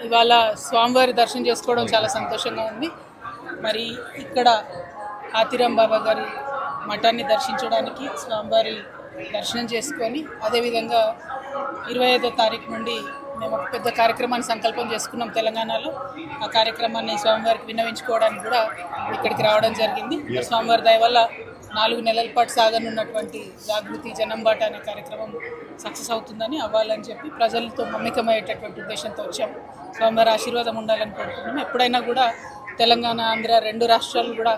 ఇవాళ స్వామివారి దర్శనం చేసుకోవడం చాలా సంతోషంగా ఉంది. మరి ఇక్కడ ఆతిరాం బాబా గారి మఠాన్ని దర్శించడానికి స్వామివారి దర్శనం చేసుకొని అదేవిధంగా 25వ తారీఖు నుండి మేము ఒక పెద్ద కార్యక్రమాన్ని సంకల్పం చేసుకున్నాం తెలంగాణలో. ఆ కార్యక్రమాన్ని స్వామివారికి విన్నవించుకోవడానికి కూడా ఇక్కడికి రావడం జరిగింది. స్వామివారి దయ వల్ల 4 నెలల పాటు సాగనున్నటువంటి జాగృతి జనంబాట అనే కార్యక్రమం సక్సెస్ అవుతుందని అవ్వాలని చెప్పి ప్రజలతో మమేకమయ్యేటటువంటి ఉద్దేశంతో వచ్చాం. స్వామివారి ఆశీర్వాదం ఉండాలని కోరుకుంటున్నాం. ఎప్పుడైనా కూడా తెలంగాణ ఆంధ్ర 2 రాష్ట్రాలు కూడా